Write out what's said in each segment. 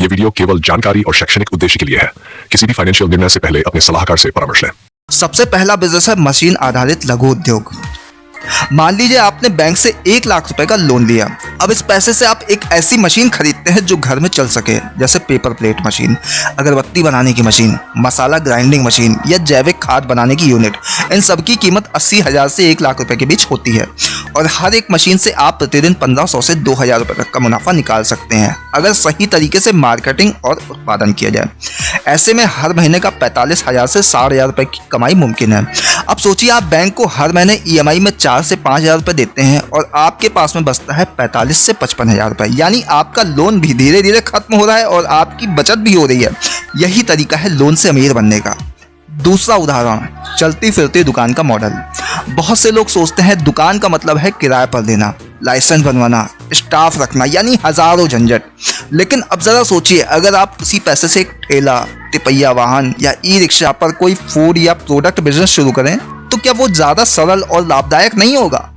Video केवल जानकारी और शैक्षणिक उद्देश्य के लिए है। किसी भी फाइनेंशियल निर्णय से पहले अपने सलाहकार से परामर्श लें। सबसे पहला बिजनेस है मशीन आधारित लघु उद्योग। मान लीजिए आपने बैंक से 1 लाख रुपए का लोन लिया। अब इस पैसे से आप एक ऐसी मशीन खरीदते हैं जो घर में चल सके, जैसे पेपर प्लेट मशीन, अगरबत्ती बनाने की मशीन, मसाला ग्राइंडिंग मशीन या जैविक खाद बनाने की यूनिट। इन सब की कीमत 80,000 से 1 लाख रुपए के बीच होती है और हर एक मशीन से आप प्रतिदिन 1500 से 2000 रुपए तक का मुनाफा निकाल सकते हैं, अगर सही तरीके से मार्केटिंग और उत्पादन किया जाए। ऐसे में हर महीने का 45,000 से 60,000 रुपए की कमाई मुमकिन है। अब सोचिए, आप बैंक को हर महीने EMI में 4 से 5,000 रुपए देते हैं और आपके पास में बचता है 45 से 55,000 रुपए, यानी आपका लोन भी धीरे धीरे खत्म हो रहा है और आपकी बचत भी हो रही है। यही तरीका है लोन से अमीर बनने का। दूसरा उदाहरण, चलती फिरती दुकान का मॉडल। बहुत से लोग सोचते हैं दुकान का मतलब है किराए पर देना, लाइसेंस बनवाना, स्टाफ रखना, यानी हजारों झंझट। लेकिन अब जरा सोचिए, अगर आप उसी पैसे से एक ठेला, तिपहिया वाहन या ई-रिक्शा पर कोई फूड या प्रोडक्ट बिजनेस शुरू करें, तो क्या वो ज़्यादा सरल और लाभदायक नहीं होगा?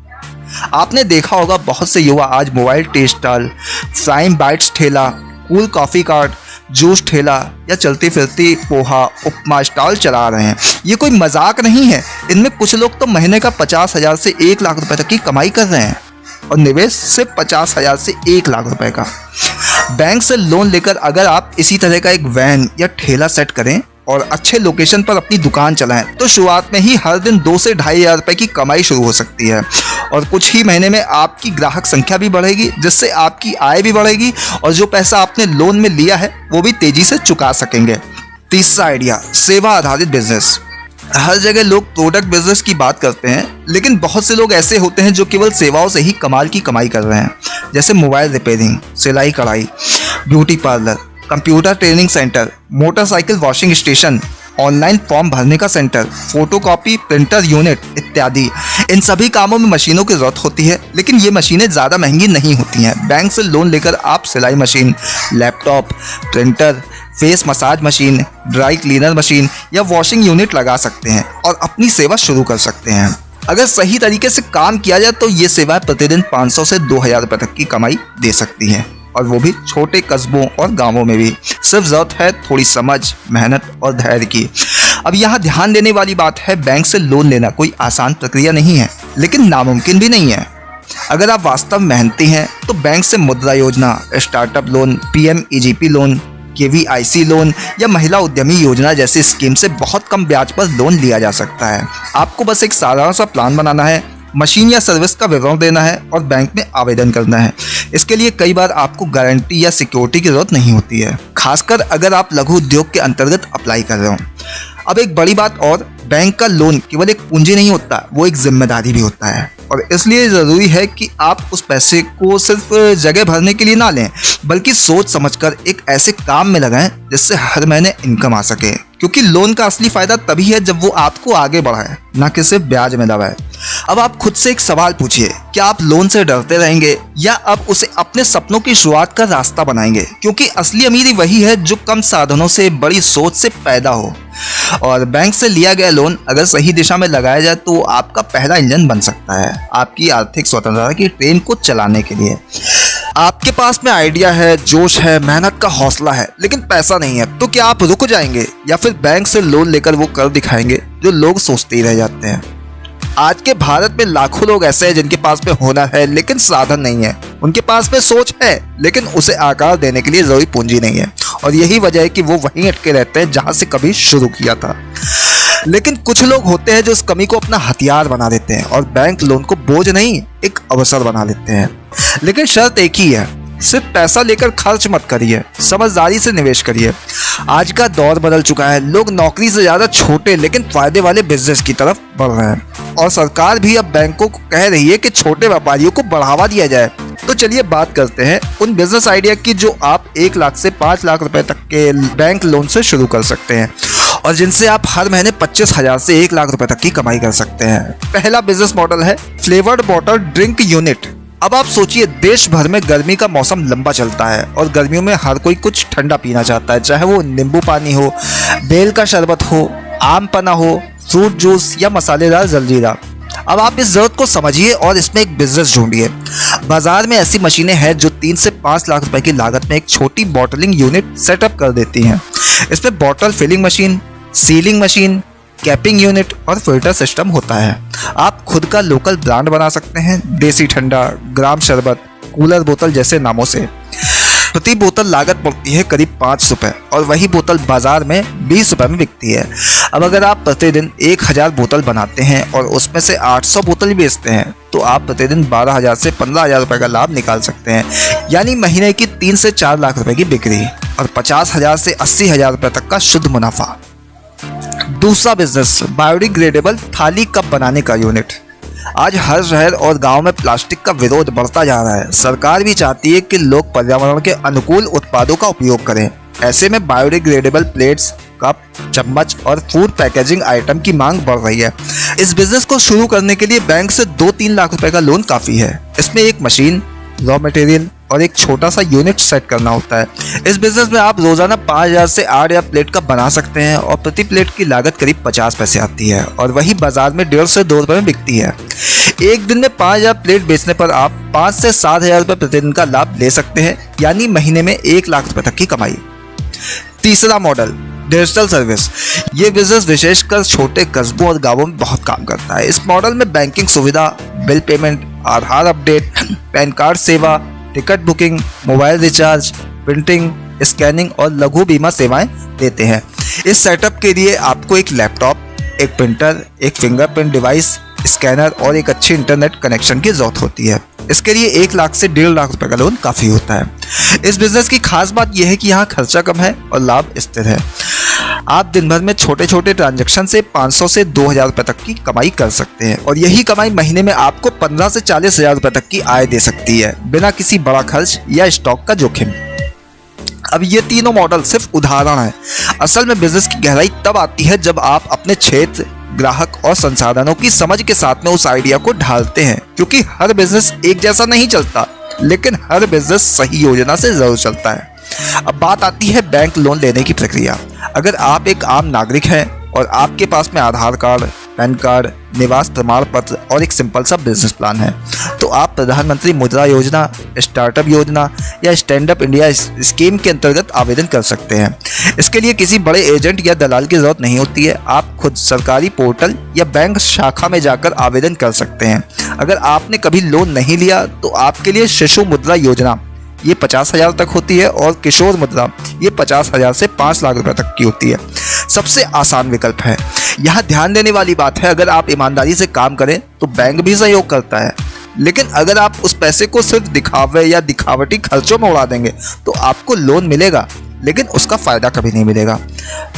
आपने देखा होगा बहुत से युवा आज mobile tea stall, frying bytes ठेला, कूल कॉफ़ी कार्ट, जूस ठेला या चलती फिरती पोहा उपमा स्टॉल चला रहे हैं। ये कोई मजाक नहीं है। इनमें कुछ लोग तो महीने का 50,000 से 1 लाख रुपए तक की कमाई कर रहे हैं और निवेश सिर्फ 50,000 से 1 लाख रुपए का। बैंक से लोन लेकर अगर आप इसी तरह का एक वैन या ठेला सेट करें और अच्छे लोकेशन पर अपनी दुकान चलाएं, तो शुरुआत में ही हर दिन 2 से 2,500 रुपए की कमाई शुरू हो सकती है और कुछ ही महीने में आपकी ग्राहक संख्या भी बढ़ेगी, जिससे आपकी आय भी बढ़ेगी और जो पैसा आपने लोन में लिया है वो भी तेजी से चुका सकेंगे। तीसरा आइडिया, सेवा आधारित बिजनेस। हर जगह लोग प्रोडक्ट बिजनेस की बात करते हैं, लेकिन बहुत से लोग ऐसे होते हैं जो केवल सेवाओं से ही कमाल की कमाई कर रहे हैं, जैसे मोबाइल रिपेयरिंग, सिलाई कढ़ाई, beauty parlour, computer training centre, motorcycle washing station, online form भरने का सेंटर, फोटोकॉपी प्रिंटर यूनिट इत्यादि। इन सभी कामों में मशीनों की जरूरत होती है, लेकिन ये मशीनें ज़्यादा महंगी नहीं होती हैं। बैंक से लोन लेकर आप सिलाई machine, laptop, printer, face massage machine, dry cleaner machine या वॉशिंग यूनिट लगा सकते हैं और अपनी सेवा शुरू कर सकते हैं। अगर सही तरीके से काम किया जाए तो ये सेवाएं प्रतिदिन 500 से 2,000 रुपए तक की कमाई दे सकती हैं, और वो भी छोटे कस्बों और गांवों में भी। सिर्फ जरूरत है थोड़ी समझ, मेहनत और धैर्य की। अब यहाँ ध्यान देने वाली बात है, बैंक से लोन लेना कोई आसान प्रक्रिया नहीं है, लेकिन नामुमकिन भी नहीं है। अगर आप वास्तव में मेहनती हैं तो बैंक से मुद्रा योजना, startup loan, PMEGP loan, KVIC loan या महिला उद्यमी योजना जैसी स्कीम से बहुत कम ब्याज पर लोन लिया जा सकता है। आपको बस एक साधारण सा प्लान बनाना है, मशीन या सर्विस का विवरण देना है और बैंक में आवेदन करना है। इसके लिए कई बार आपको गारंटी या सिक्योरिटी की जरूरत नहीं होती है, खासकर अगर आप लघु उद्योग के अंतर्गत अप्लाई कर रहे हो। अब एक बड़ी बात और, बैंक का लोन केवल एक पूंजी नहीं होता, वो एक जिम्मेदारी भी होता है और इसलिए ज़रूरी है कि आप उस पैसे को सिर्फ जगह भरने के लिए ना लें, बल्कि सोच समझकर एक ऐसे काम में लगाएं जिससे हर महीने इनकम आ सके। क्योंकि लोन का असली फायदा तभी है जब वो आपको आगे बढ़ाए, ना कि सिर्फ ब्याज में दबाए। अब आप खुद से एक सवाल पूछिए, क्या आप लोन से डरते रहेंगे या अब उसे अपने सपनों की शुरुआत का रास्ता बनाएंगे? क्योंकि असली अमीरी वही है जो कम साधनों से, बड़ी सोच से पैदा हो। और बैंक से लिया गया लोन अगर सही दिशा में लगाया जाए तो आपका पहला इंजन बन सकता है आपकी आर्थिक स्वतंत्रता की ट्रेन को चलाने के लिए। आपके पास में आइडिया है, जोश है, मेहनत का हौसला है, लेकिन पैसा नहीं है, तो क्या आप रुक जाएंगे या फिर बैंक से लोन लेकर वो कर दिखाएंगे जो लोग सोचते ही रह जाते हैं? आज के भारत में लाखों लोग ऐसे हैं जिनके पास में हुनर है लेकिन साधन नहीं है। उनके पास में सोच है लेकिन उसे आकार देने के लिए जरूरी पूंजी नहीं है, और यही वजह है कि वो वहीं अटके रहते हैं जहां से कभी शुरू किया था। लेकिन कुछ लोग होते हैं जो इस कमी को अपना हथियार बना देते हैं और बैंक लोन को बोझ नहीं, एक अवसर बना लेते हैं। लेकिन शर्त एक ही है, सिर्फ पैसा लेकर खर्च मत करिए, समझदारी से निवेश करिए। आज का दौर बदल चुका है, लोग नौकरी से ज्यादा छोटे लेकिन फायदे वाले बिजनेस की तरफ बढ़ रहे हैं और सरकार भी अब बैंकों को कह रही है कि छोटे व्यापारियों को बढ़ावा दिया जाए। तो चलिए बात करते हैं उन बिजनेस आइडिया की जो आप 1 लाख से 5 लाख रुपए तक के बैंक लोन से शुरू कर सकते हैं और जिनसे आप हर महीने 25,000 से 1 लाख रुपए तक की कमाई कर सकते हैं। पहला बिजनेस मॉडल है फ्लेवर्ड वाटर ड्रिंक यूनिट। अब आप सोचिए, देश भर में गर्मी का मौसम लंबा चलता है और गर्मियों में हर कोई कुछ ठंडा पीना चाहता है, चाहे वो नींबू पानी हो, बेल का शरबत हो, आम पन्ना हो, फ्रूट जूस या मसालेदार जलजीरा। अब आप इस जरूरत को समझिए और इसमें एक बिजनेस ढूंढिए। बाजार में ऐसी मशीनें हैं जो 3 से 5 लाख रुपए की लागत में एक छोटी बॉटलिंग यूनिट सेटअप कर देती हैं। इसमें bottle filling machine, sealing machine, capping unit और फिल्टर सिस्टम होता है। आप खुद का लोकल ब्रांड बना सकते हैं, देसी ठंडा, ग्राम शरबत, कूलर बोतल जैसे नामों से। प्रति बोतल लागत पड़ती है करीब 5 रुपए और वही बोतल बाजार में 20 रुपए में बिकती है। अब अगर आप प्रतिदिन 1000 बोतल बनाते हैं और उसमें से 800 बोतल बेचते हैं तो आप प्रतिदिन 12,000 से 15,000 रुपए का लाभ निकाल सकते हैं, यानी महीने की 3 से 4 लाख रुपए की बिक्री और 50,000 से 80,000 रुपए तक का शुद्ध मुनाफा। दूसरा बिजनेस, बायोडिग्रेडेबल थाली कप बनाने का यूनिट। आज हर शहर और गांव में प्लास्टिक का विरोध बढ़ता जा रहा है। सरकार भी चाहती है कि लोग पर्यावरण के अनुकूल उत्पादों का उपयोग करें। ऐसे में बायोडिग्रेडेबल प्लेट्स, कप, चम्मच और फूड पैकेजिंग आइटम की मांग बढ़ रही है। इस बिजनेस को शुरू करने के लिए बैंक से 2-3 लाख रुपए का लोन काफी है। इसमें एक मशीन, रॉ मटेरियल और एक छोटा सा यूनिट सेट करना होता है। इस बिजनेस में आप रोजाना 5,000 से 8,000 प्लेट का बना सकते हैं और प्रति प्लेट की लागत करीब 50 पैसे आती है और वही बाजार में 1.5 से 2 रुपए में बिकती है। एक दिन में 5,000 प्लेट बेचने पर आप 5 से 7,000 रुपए प्रतिदिन का लाभ ले सकते हैं, यानी महीने में 1 लाख रुपए तक की कमाई। तीसरा मॉडल, डिजिटल सर्विस। ये बिजनेस विशेषकर छोटे कस्बों और गांवों में बहुत काम करता है। इस मॉडल में बैंकिंग सुविधा, बिल पेमेंट, आधार अपडेट, पैन कार्ड सेवा, ticket booking, mobile recharge, printing, scanning और लघु बीमा सेवाएं देते हैं। इस सेटअप के लिए आपको एक लैपटॉप, एक प्रिंटर, एक फिंगरप्रिंट डिवाइस, स्कैनर और एक अच्छी इंटरनेट कनेक्शन की जरूरत होती है। इसके लिए 1 लाख से 1.5 लाख रुपए का लोन काफी होता है। इस बिजनेस की खास बात यह है कि यहाँ खर्चा कम है और लाभ स्थिर है। आप दिन भर में छोटे छोटे ट्रांजैक्शन से 500 से 2,000 रुपए तक की कमाई कर सकते हैं और यही कमाई महीने में आपको 15 से 40,000 रुपए तक की आय दे सकती है, बिना किसी बड़ा खर्च या स्टॉक का जोखिम। अब ये तीनों मॉडल सिर्फ उदाहरण है। असल में बिजनेस की गहराई तब आती है जब आप अपने क्षेत्र, ग्राहक और संसाधनों की समझ के साथ में उस आइडिया को ढालते हैं, क्योंकि हर बिजनेस एक जैसा नहीं चलता, लेकिन हर बिजनेस सही योजना से जरूर चलता है। अब बात आती है बैंक लोन लेने की प्रक्रिया। अगर आप एक आम नागरिक हैं और आपके पास में आधार कार्ड, पैन कार्ड, निवास प्रमाण पत्र और एक सिंपल सा बिजनेस प्लान है, तो आप प्रधानमंत्री मुद्रा योजना, स्टार्टअप योजना या स्टैंड अप इंडिया स्कीम के अंतर्गत आवेदन कर सकते हैं। इसके लिए किसी बड़े एजेंट या दलाल की जरूरत नहीं होती है। आप खुद सरकारी पोर्टल या बैंक शाखा में जाकर आवेदन कर सकते हैं। अगर आपने कभी लोन नहीं लिया तो आपके लिए शिशु मुद्रा योजना, ये 50,000 तक होती है और किशोर मुद्रा, ये 50,000 से 5 लाख रुपए तक की होती है। सबसे आसान विकल्प है। यहाँ ध्यान देने वाली बात है, अगर आप ईमानदारी से काम करें तो बैंक भी सहयोग करता है, लेकिन अगर आप उस पैसे को सिर्फ दिखावे या दिखावटी खर्चों में उड़ा देंगे तो आपको लोन मिलेगा, लेकिन उसका फायदा कभी नहीं मिलेगा।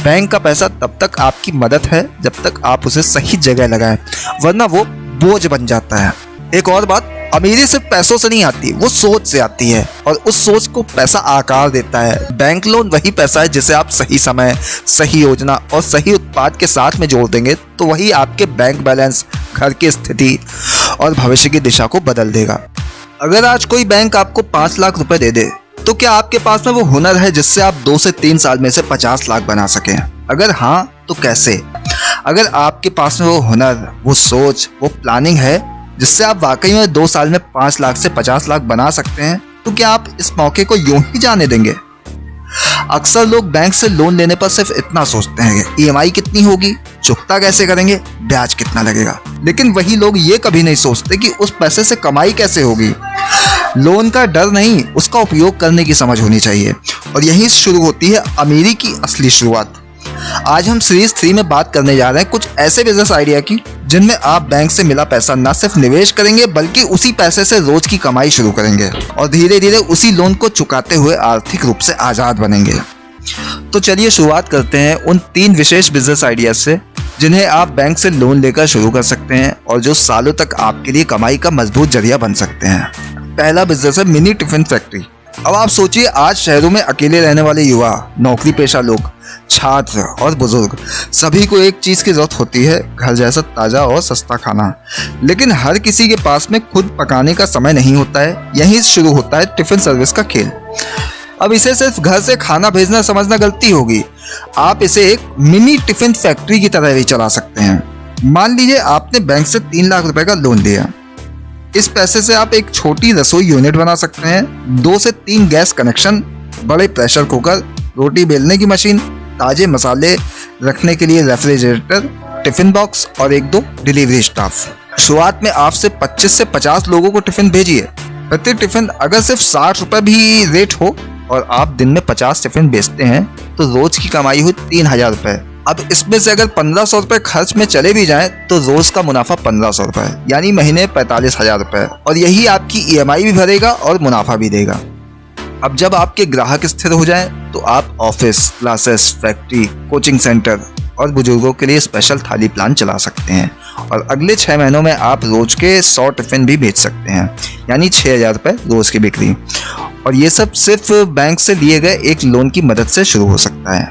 बैंक का पैसा तब तक आपकी मदद है जब तक आप उसे सही जगह लगाएं, वरना वो बोझ बन जाता है। एक और बात, अमीरी सिर्फ पैसों से नहीं आती, वो सोच से आती है और उस सोच को पैसा आकार देता है। बैंक लोन वही पैसा है जिसे आप सही समय, सही योजना और सही उत्पाद के साथ में जोड़ देंगे तो वही आपके बैंक बैलेंस, घर की स्थिति और भविष्य की दिशा को बदल देगा। अगर आज कोई बैंक आपको 5 लाख रुपए दे दे तो क्या आपके पास में वो हुनर है जिससे आप 2 से 3 साल में से 50 लाख बना सकें? अगर हाँ तो कैसे? अगर आपके पास में वो हुनर, वो सोच, वो प्लानिंग है जिससे आप वाकई में 2 साल में 5 लाख से 50 लाख बना सकते हैं, तो क्या आप इस मौके को यूं ही जाने देंगे? अक्सर लोग बैंक से लोन लेने पर सिर्फ इतना सोचते हैं कि EMI कितनी होगी, चुकता कैसे करेंगे, ब्याज कितना लगेगा, लेकिन वही लोग ये कभी नहीं सोचते कि उस पैसे से कमाई कैसे होगी। लोन का डर नहीं, उसका उपयोग करने की समझ होनी चाहिए और यहीं शुरू होती है अमीरी की असली शुरुआत। आज हम सीरीज 3 में बात करने जा रहे हैं कुछ ऐसे बिजनेस आइडिया की जिनमें आप बैंक से मिला पैसा न सिर्फ निवेश करेंगे बल्कि उसी पैसे से रोज की कमाई शुरू करेंगे और धीरे धीरे उसी लोन को चुकाते हुए आर्थिक रूप से आजाद बनेंगे। तो चलिए शुरुआत करते हैं उन 3 विशेष बिजनेस आइडिया से जिन्हें आप बैंक से लोन लेकर शुरू कर सकते हैं और जो सालों तक आपके लिए कमाई का मजबूत जरिया बन सकते हैं। पहला बिजनेस है मिनी टिफिन फैक्ट्री। अब आप सोचिए, आज शहरों में अकेले रहने वाले युवा, नौकरी पेशा लोग, छात्र और बुजुर्ग सभी को एक चीज की जरूरत होती है, घर जैसा ताजा और सस्ता खाना। लेकिन हर किसी के पास में खुद पकाने का समय नहीं होता है। यहीं शुरू होता है टिफिन सर्विस का खेल। अब इसे सिर्फ घर से खाना भेजना समझना गलती होगी। आप इसे एक मिनी टिफिन फैक्ट्री की तरह भी चला सकते हैं। मान लीजिए आपने बैंक से 3 लाख रुपए का लोन लिया। इस पैसे से आप एक छोटी रसोई यूनिट बना सकते हैं, 2 से 3 गैस कनेक्शन, बड़े प्रेशर कुकर, रोटी बेलने की मशीन, ताजे मसाले रखने के लिए रेफ्रिजरेटर, टिफिन बॉक्स और 1-2 डिलीवरी स्टाफ। शुरुआत में आप से 25 से 50 लोगों को टिफिन भेजिए। प्रति टिफिन अगर सिर्फ 60 रुपए भी रेट हो और आप दिन में 50 टिफिन बेचते हैं तो रोज की कमाई हुई 3000 रुपए। अब इसमें से अगर 1500 रुपए खर्च में चले भी जाएं तो रोज का मुनाफा 1500 रुपए, यानी महीने 45,000 रुपए, और यही आपकी EMI भी भरेगा और मुनाफा भी देगा। अब जब आपके ग्राहक स्थिर हो जाएं तो आप office, classes, factory, coaching centre और बुजुर्गों के लिए स्पेशल थाली प्लान चला सकते हैं और अगले 6 महीनों में आप रोज के 100 टिफिन भी बेच सकते हैं, यानी 6000 रुपए रोज की बिक्री। और ये सब सिर्फ बैंक से लिए गए एक लोन की मदद से शुरू हो सकता है।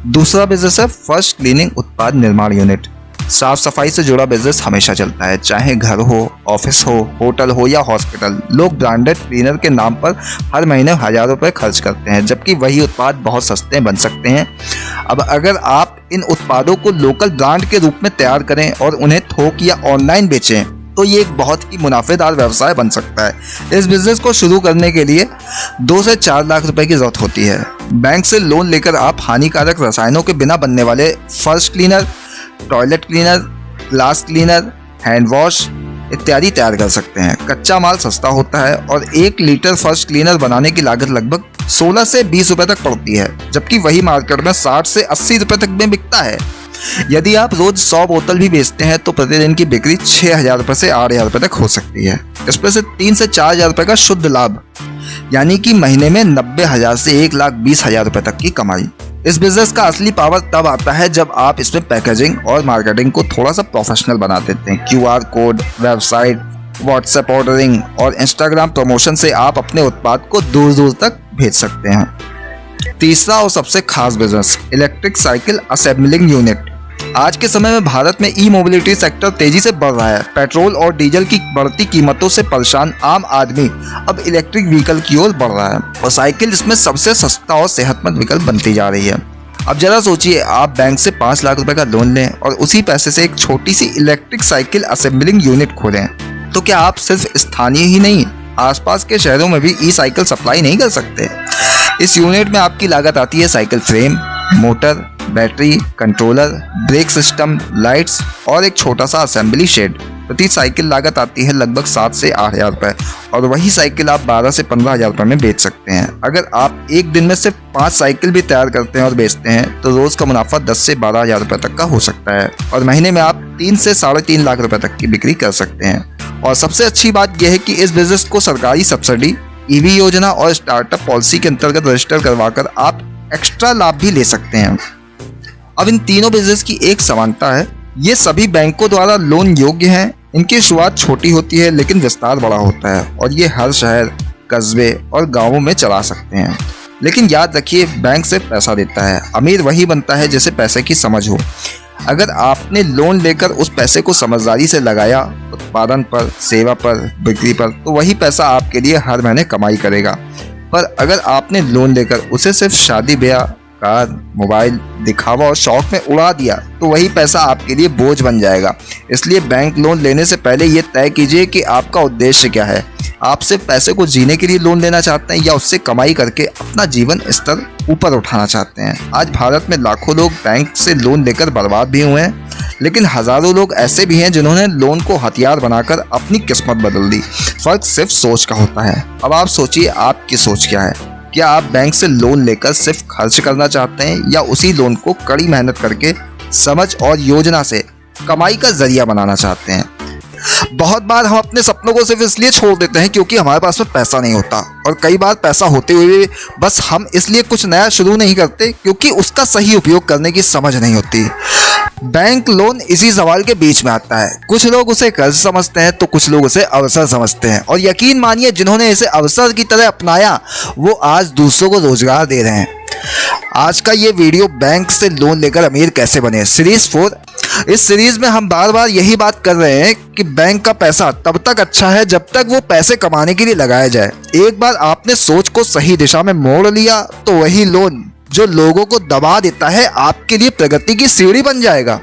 दूसरा बिजनेस है फर्स्ट क्लीनिंग उत्पाद निर्माण यूनिट। साफ सफाई से जुड़ा बिजनेस हमेशा चलता है, चाहे घर हो, ऑफिस हो, होटल हो या हॉस्पिटल। लोग ब्रांडेड क्लीनर के नाम पर हर महीने 1000 रुपए खर्च करते हैं, जबकि वही उत्पाद बहुत सस्ते बन सकते हैं। अब अगर आप इन उत्पादों को लोकल ब्रांड के रूप में तैयार करें और उन्हें थोक या ऑनलाइन बेचें तो ये एक बहुत ही मुनाफेदार व्यवसाय बन सकता है। इस बिजनेस को शुरू करने के लिए 2 से 4 लाख रुपए की जरूरत होती है। बैंक से लोन लेकर आप हानिकारक रसायनों के बिना बनने वाले फर्श cleaner, toilet cleaner, glass cleaner, hand wash इत्यादि तैयार कर सकते हैं। कच्चा माल सस्ता होता है और 1 लीटर फर्श क्लीनर बनाने की लागत लगभग 16 से 20 रुपए तक पड़ती है, जबकि वही मार्केट में 60 से 80 रुपए तक में बिकता है। यदि आप रोज 100 बोतल भी बेचते हैं तो प्रतिदिन की बिक्री 6000 रुपए से 8000 रुपए तक हो सकती है। इसमें से 3 से 4000 रुपए का शुद्ध लाभ, यानी कि महीने में 90,000 से 1,20,000 रुपए तक की कमाई। इस बिजनेस का असली पावर तब आता है जब आप इसमें पैकेजिंग और मार्केटिंग को थोड़ा सा प्रोफेशनल बना देते हैं। QR code, website, WhatsApp ordering और इंस्टाग्राम प्रमोशन से आप अपने उत्पाद को दूर दूर तक भेज सकते हैं। तीसरा और सबसे खास business, electric cycle assembling unit. आज के समय में भारत में ई मोबिलिटी सेक्टर तेजी से बढ़ रहा है। पेट्रोल और डीजल की बढ़ती कीमतों से परेशान आम आदमी अब इलेक्ट्रिक व्हीकल की ओर बढ़ रहा है और साइकिल इसमें सबसे सस्ता और सेहतमंद विकल्प बनती जा रही है। अब जरा सोचिए, आप बैंक से 5 लाख रुपए का लोन लें और उसी पैसे से एक छोटी सी इलेक्ट्रिक साइकिल असेंबलिंग यूनिट खोलें, तो क्या आप सिर्फ स्थानीय ही नहीं, आसपास के शहरों में भी ई साइकिल सप्लाई नहीं कर सकते? इस यूनिट में आपकी लागत आती है cycle frame, motor, battery, controller, brake system, lights और एक छोटा सा असेंबली शेड। प्रति साइकिल लागत आती है लगभग 7 से 8000 रुपए और वही साइकिल आप 12 से 15,000 रुपए में बेच सकते हैं। अगर आप एक दिन में सिर्फ 5 साइकिल भी तैयार करते हैं और बेचते हैं तो रोज का मुनाफा 10 से 12,000 रुपए तक का हो सकता है और महीने में आप 3 से 3.5 लाख रुपए तक की बिक्री कर सकते हैं। और सबसे अच्छी बात यह है कि इस बिजनेस को सरकारी सब्सिडी, EV योजना और स्टार्टअप पॉलिसी के अंतर्गत रजिस्टर करवाकर आप एक्स्ट्रा लाभ भी ले सकते हैं। अब इन तीनों बिजनेस की एक समानता है, ये सभी बैंकों द्वारा लोन योग्य हैं। इनकी शुरुआत छोटी होती है लेकिन विस्तार बड़ा होता है और ये हर शहर, कस्बे और गांवों में चला सकते हैं। लेकिन याद रखिए, बैंक से पैसा देता है, अमीर वही बनता है जिसे पैसे की समझ हो। अगर आपने लोन लेकर उस पैसे को समझदारी से लगाया उत्पादन पर, सेवा पर, बिक्री पर, तो वही पैसा आपके लिए हर महीने कमाई करेगा। पर अगर आपने लोन लेकर उसे सिर्फ शादी ब्याह, कार, मोबाइल, दिखावा और शौक में उड़ा दिया तो वही पैसा आपके लिए बोझ बन जाएगा। इसलिए बैंक लोन लेने से पहले ये तय कीजिए कि आपका उद्देश्य क्या है। आप सिर्फ पैसे को जीने के लिए लोन लेना चाहते हैं या उससे कमाई करके अपना जीवन स्तर ऊपर उठाना चाहते हैं। आज भारत में लाखों लोग बैंक से लोन लेकर बर्बाद भी हुए हैं, लेकिन हजारों लोग ऐसे भी हैं जिन्होंने लोन को हथियार बनाकर अपनी किस्मत बदल दी। फर्क सिर्फ सोच का होता है। अब आप सोचिए, आपकी सोच क्या है? क्या आप बैंक से लोन लेकर सिर्फ खर्च करना चाहते हैं या उसी लोन को कड़ी मेहनत करके समझ और योजना से कमाई का जरिया बनाना चाहते हैं? बहुत बार हम अपने सपनों को सिर्फ इसलिए छोड़ देते हैं क्योंकि हमारे पास में पैसा नहीं होता, और कई बार पैसा होते हुए बस हम इसलिए कुछ नया शुरू नहीं करते क्योंकि उसका सही उपयोग करने की समझ नहीं होती। बैंक लोन इसी सवाल के बीच में आता है। कुछ लोग उसे कर्ज समझते हैं तो कुछ लोग उसे अवसर समझते हैं, और यकीन मानिए, जिन्होंने इसे अवसर की तरह अपनाया वो आज दूसरों को रोजगार दे रहे हैं। आज का ये वीडियो बैंक से लोन लेकर अमीर कैसे बने सीरीज 4। इस सीरीज में हम बार बार यही बात कर रहे हैं कि बैंक का पैसा तब तक अच्छा है जब तक वो पैसे कमाने के लिए लगाया जाए। एक बार आपने सोच को सही दिशा में मोड़ लिया तो वही लोन जो लोगों को दबा देता है आपके लिए प्रगति की सीढ़ी बन जाएगा।